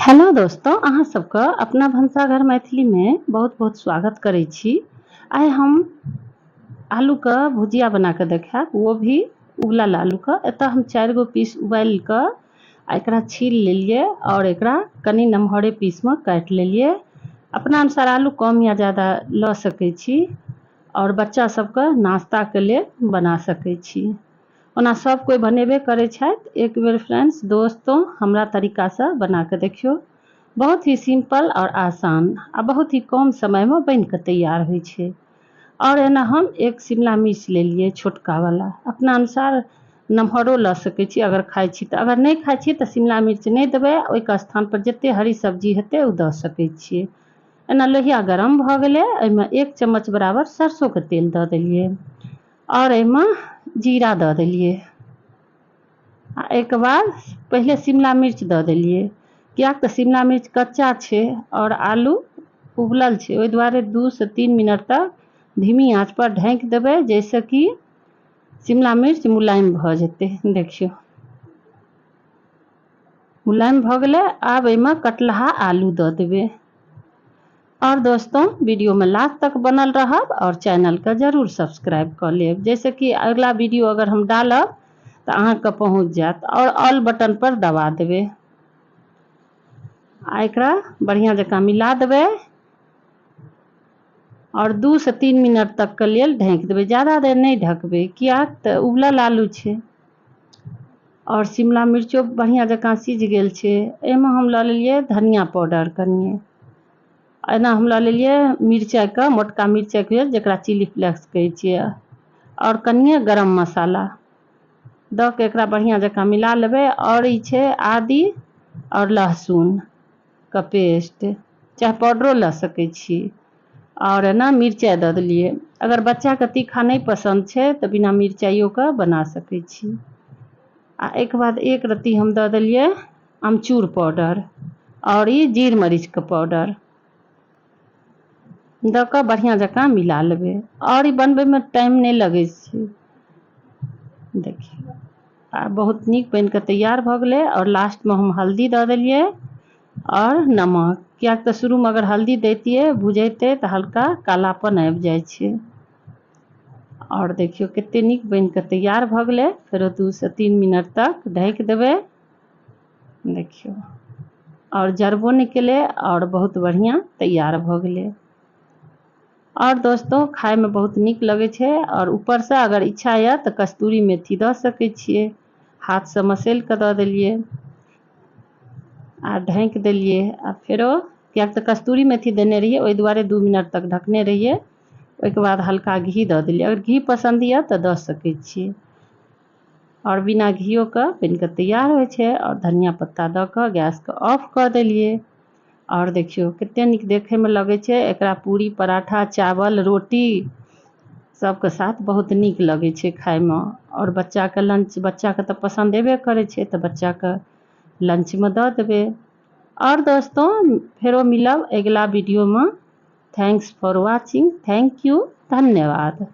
Hello दोस्तों, अहाँ सबके अपना भनसाघर मैथिली में बहुत बहुत स्वागत करै छी। आइ हम आलू का भुजिया बना के देखाब, वो भी उबलल आलू का। एतऽ हम 4 गो पीस उबालि कऽ एकरा छील लेलिए और एकरा कनी नमहरे पीस में काटि लेलिए। अपना अनुसार आलू कम या ज़्यादा लऽ सकै छी और बच्चा सबके नाश्ता के लिए बना सकै छी। ओना सब कोई बनेबे करै छथि। एक बेर फ्रेंड्स दोस्तों हमरा तरीका से बना के देखियो। बहुत ही सिंपल और आसान आ बहुत ही कम समय में बन के तैयार होइ छै। और एना हम एक शिमला मिर्च ले लिए छोटका वाला, अपना अनुसार नमहरो लऽ सकै छी अगर खाइ छी तऽ। अगर नहीं खाइ छी तऽ शिमला मिर्च नहीं देबै, ओइके स्थान पर जते हरी सब्जी हेतै ओ दऽ सकै छियै। एना लोहिया गरम भऽ गेलै, एहिमे 1 चम्मच बराबर सरसों के तेल दऽ देलिए और एहिमे जीरा दऽ देलिए। आ एक बाद पहले शिमला मिर्च दऽ देलिए, कियाक तऽ शिमला मिर्च कच्चा छै और आलू उबलल छै, ओहि दुआरे 2 से 3 मिनट तक धीमी आंच पर ढाँकि देबै, जैसे कि शिमला मिर्च मुलायम भऽ जेतै। देखियो मुलायम भऽ गेलै। आब एहिमे कटलाहा आलू दऽ देबै। और दोस्तों वीडियो में लास्ट तक बनल रहब और चैनल के जरूर सब्सक्राइब कर लेब, जैसे कि अगला वीडियो अगर हम डालब तो अहाँके पहुँच जात। और ऑल बटन पर दबा देबै आ एकरा बढ़िया जकाँ मिला देबै और 2 से 3 मिनट तक के लेल ढाँकि देबै। ज़्यादा देर नहीं ढकबै, कियाक तऽ उबलल आलू छै और शिमला मिर्चो बढ़िया जकाँ सिझ गेल छै। एहिमे हम लऽ लेलिए धनिया पाउडर कनिए, एना हम लऽ लेलिए मिरचाई का मोटका मिरचाई के जकरा चिली फ्लेक्स कहै छियै, और कनिए गरम मसाला दऽ के एकरा बढ़िया जकाँ मिला लेबै। और ई छै आदी और लहसुन का पेस्ट, चाहे पाउडरो लऽ सकै छी। और एना मिरचाई दऽ देलिए। अगर बच्चा के तीखा नहीं पसंद छै तऽ बिना मिरचाइयो का बना सकै छी। आ एक बाद एक रत्ती हम दऽ देलिए अमचूर पाउडर और ई जीर मरीच का पाउडर दऽ कऽ बढ़िया जकाँ मिला लेबै। और ई बनबै में टाइम नहीं लगै छै। देखिए आ बहुत नीक बन के तैयार भऽ गेलै। और लास्ट में हम हल्दी दऽ देलिए और नमक, कियाक तऽ शुरू में अगर हल्दी दैतियै भुजैते तऽ हल्का कालापन आबि जाइ छै। और देखियो कते नीक बन के तैयार भऽ गेलै। फेरो 2 से 3 मिनट तक ढकि देबै। देखियो और जरबो नहीं केले और बहुत बढ़िया तैयार भऽ गेलै। और दोस्तों खाए में बहुत नीक लगे छै। और ऊपर से अगर इच्छा है तो कस्तूरी मेथी दऽ सकै छियै। हाथ से मसेल के दऽ देलिए आ ढाँकि देलिए। आ फेरो कियाक तऽ कस्तूरी मेथी देने रहिए, ओहि दुआरे 2 मिनट तक ढकने रहिए। ओहिके बाद हल्का घी दऽ देलिए, अगर घी पसंद यऽ तऽ दऽ सकै छियै। और बिना घियो के बन के तैयार होइ छै। और धनिया पत्ता दऽ कऽ गैस के ऑफ कऽ देलिए। और देखियो कते नीक देखे में लगे छै। एकरा पूरी पराठा चावल रोटी सबके साथ बहुत नीक लगे छै खाए में। और बच्चा के लंच, बच्चा के तऽ पसंद एबे करे छै, तऽ बच्चा के लंच में दऽ देबै। और दोस्तों फेरो मिलब अगला वीडियो में। Thanks for watching. Thank U, धन्यवाद।